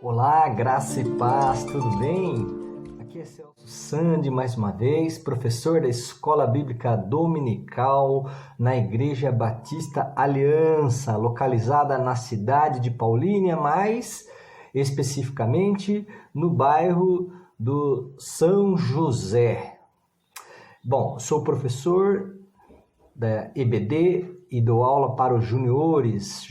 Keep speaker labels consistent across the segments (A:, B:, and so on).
A: Olá, graça e paz, tudo bem? Aqui é Celso Sandi, mais uma vez, professor da Escola Bíblica Dominical na Igreja Batista Aliança, localizada na cidade de Paulínia, mais especificamente no bairro do São José. Bom, sou professor da EBD e dou aula para os juniores,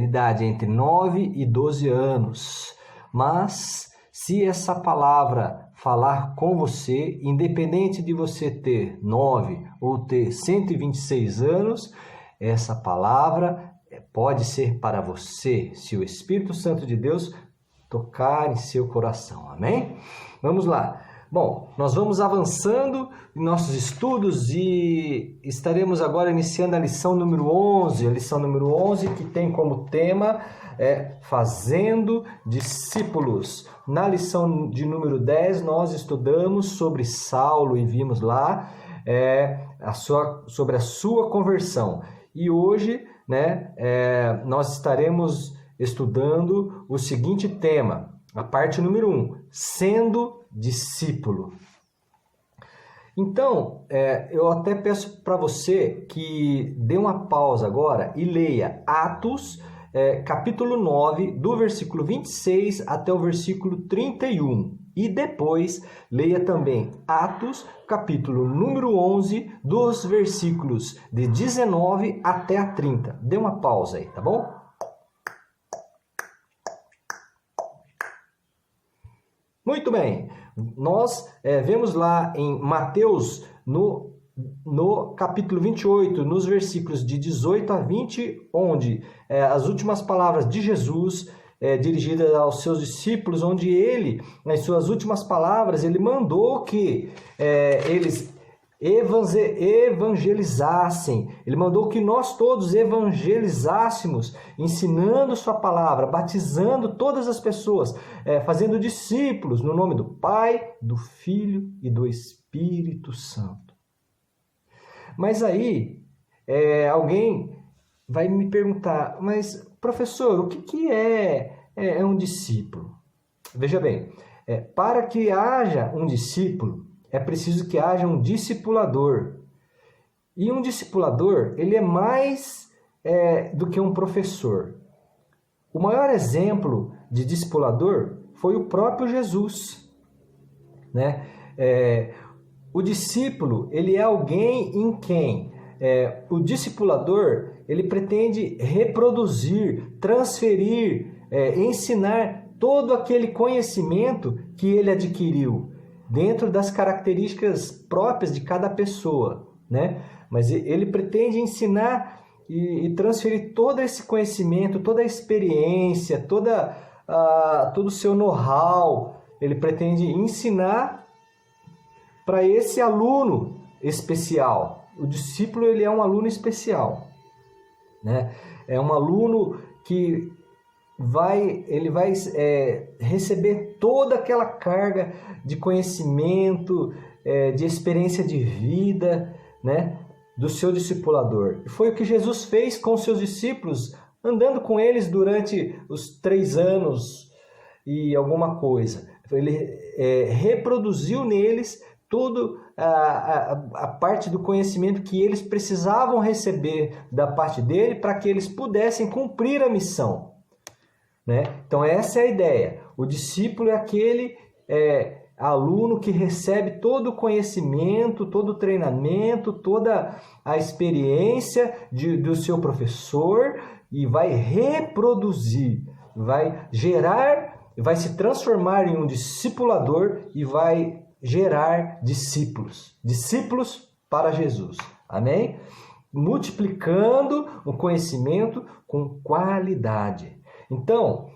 A: idade entre 9 e 12 anos. Mas se essa palavra falar com você, independente de você ter 9 ou ter 126 anos, essa palavra pode ser para você, se o Espírito Santo de Deus tocar em seu coração. Amém? Vamos lá. Bom, nós vamos avançando em nossos estudos e estaremos agora iniciando a lição número 11. A lição número 11 que tem como tema Fazendo Discípulos. Na lição de número 10 nós estudamos sobre Saulo e vimos lá sobre a sua conversão. E hoje nós estaremos estudando o seguinte tema, a parte número 1, sendo discípulo. Então, eu até peço para você que dê uma pausa agora e leia Atos, capítulo 9, do versículo 26 até o versículo 31. E depois leia também Atos, capítulo número 11, dos versículos de 19 até a 30. Dê uma pausa aí, tá bom? Muito bem, nós vemos lá em Mateus, no capítulo 28, nos versículos de 18 a 20, onde as últimas palavras de Jesus, dirigidas aos seus discípulos, onde ele, nas suas últimas palavras, ele mandou que eles evangelizassem. Ele mandou que nós todos evangelizássemos, ensinando sua palavra, batizando todas as pessoas, fazendo discípulos no nome do Pai, do Filho e do Espírito Santo. Mas aí, alguém vai me perguntar, mas professor, o que é um discípulo? Veja bem, para que haja um discípulo, é preciso que haja um discipulador. E um discipulador, ele é mais do que um professor. O maior exemplo de discipulador foi o próprio Jesus, né? O discípulo, ele é alguém em quem o discipulador, ele pretende reproduzir, transferir, ensinar todo aquele conhecimento que ele adquiriu, dentro das características próprias de cada pessoa, né? Mas ele pretende ensinar e transferir todo esse conhecimento, toda a experiência, todo o seu know-how, ele pretende ensinar para esse aluno especial. O discípulo, ele é um aluno especial, né? É um aluno que ele vai receber toda aquela carga de conhecimento, de experiência de vida, né, do seu discipulador. E foi o que Jesus fez com os seus discípulos, andando com eles durante os 3 anos e alguma coisa. Ele reproduziu neles toda a parte do conhecimento que eles precisavam receber da parte dele para que eles pudessem cumprir a missão. Né? Então essa é a ideia. O discípulo é aquele aluno que recebe todo o conhecimento, todo o treinamento, toda a experiência do seu professor e vai reproduzir, vai gerar, vai se transformar em um discipulador e vai gerar discípulos para Jesus. Amém? Multiplicando o conhecimento com qualidade. Então,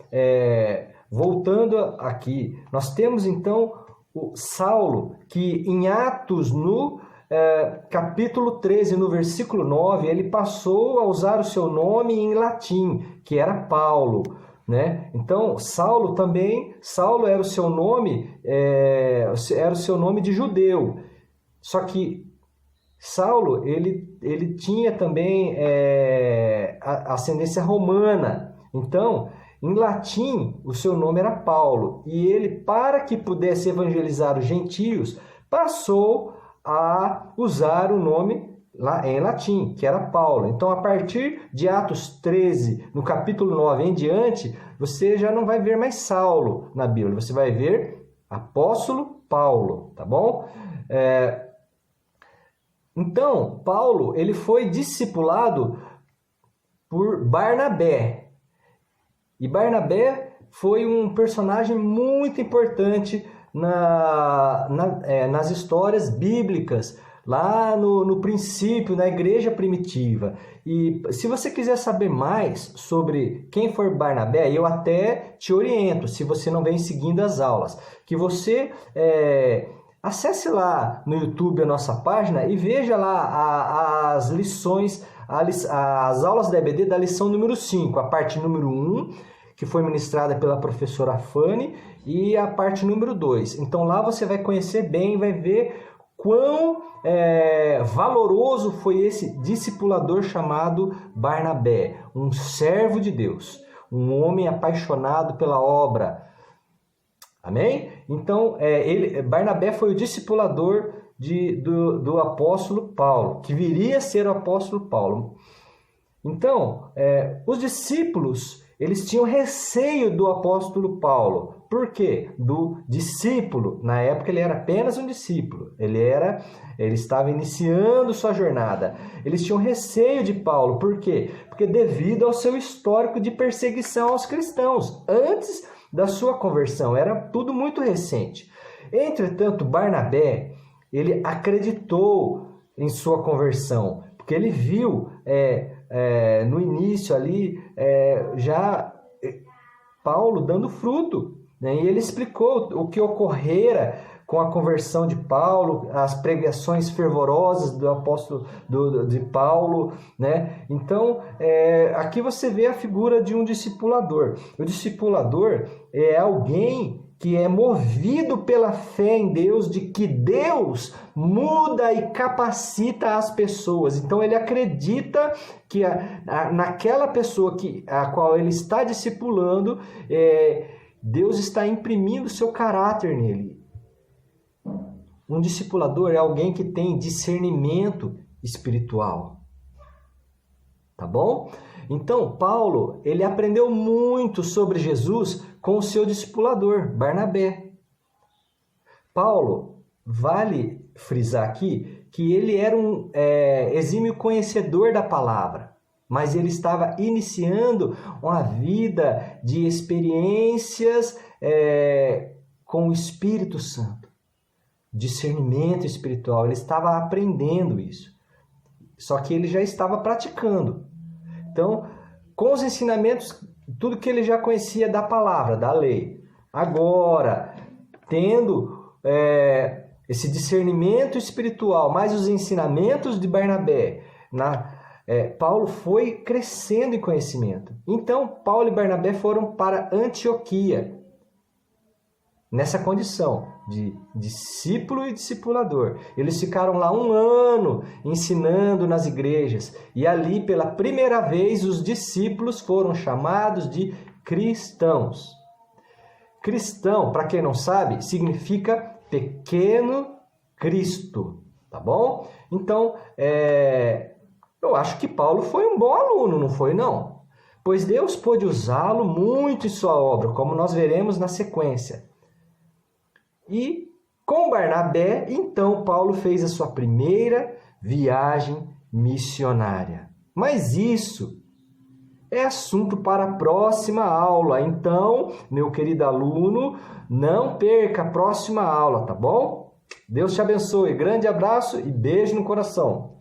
A: voltando aqui, nós temos então o Saulo, que em Atos, no capítulo 13, no versículo 9, ele passou a usar o seu nome em latim, que era Paulo, né? Então, Saulo era o seu nome, de judeu. Só que Saulo, ele tinha também ascendência romana. Então, Em latim, o seu nome era Paulo, e ele, para que pudesse evangelizar os gentios, passou a usar o nome em latim, que era Paulo. Então, a partir de Atos 13, no capítulo 9 em diante, você já não vai ver mais Saulo na Bíblia, você vai ver apóstolo Paulo, tá bom? Então, Paulo, ele foi discipulado por Barnabé. E Barnabé foi um personagem muito importante nas histórias bíblicas, lá no princípio, na igreja primitiva. E se você quiser saber mais sobre quem foi Barnabé, eu até te oriento, se você não vem seguindo as aulas, que você acesse lá no YouTube a nossa página e veja lá as lições, as aulas da EBD da lição número 5, a parte número 1, que foi ministrada pela professora Fanny, e a parte número 2. Então lá você vai conhecer bem, vai ver quão valoroso foi esse discipulador chamado Barnabé, um servo de Deus, um homem apaixonado pela obra. Amém? Então, Barnabé foi o discipulador do apóstolo Paulo, que viria a ser o apóstolo Paulo. Então, os discípulos, eles tinham receio do apóstolo Paulo. Por quê? Do discípulo. Na época ele era apenas um discípulo. Ele estava iniciando sua jornada. Eles tinham receio de Paulo. Por quê? Porque devido ao seu histórico de perseguição aos cristãos, antes da sua conversão, era tudo muito recente. Entretanto, Barnabé, ele acreditou em sua conversão, porque ele viu no início ali já Paulo dando fruto, né? E ele explicou o que ocorrera com a conversão de Paulo, as pregações fervorosas do apóstolo de Paulo, né? Então, aqui você vê a figura de um discipulador. O discipulador é alguém que é movido pela fé em Deus, de que Deus muda e capacita as pessoas. Então ele acredita que naquela pessoa a qual ele está discipulando, Deus está imprimindo seu caráter nele. Um discipulador é alguém que tem discernimento espiritual. Tá bom? Então, Paulo, ele aprendeu muito sobre Jesus com o seu discipulador, Barnabé. Paulo, vale frisar aqui que ele era um exímio conhecedor da palavra, mas ele estava iniciando uma vida de experiências com o Espírito Santo, discernimento espiritual. Ele estava aprendendo isso, só que ele já estava praticando. Então, com os ensinamentos, tudo que ele já conhecia da palavra, da lei. Agora, tendo esse discernimento espiritual, mais os ensinamentos de Barnabé, Paulo foi crescendo em conhecimento. Então, Paulo e Barnabé foram para Antioquia, nessa condição de discípulo e discipulador. Eles ficaram lá 1 ano ensinando nas igrejas. E ali, pela primeira vez, os discípulos foram chamados de cristãos. Cristão, para quem não sabe, significa pequeno Cristo. Tá bom? Então, eu acho que Paulo foi um bom aluno, não foi não? Pois Deus pôde usá-lo muito em sua obra, como nós veremos na sequência. E com Barnabé, então, Paulo fez a sua primeira viagem missionária. Mas isso é assunto para a próxima aula. Então, meu querido aluno, não perca a próxima aula, tá bom? Deus te abençoe. Grande abraço e beijo no coração.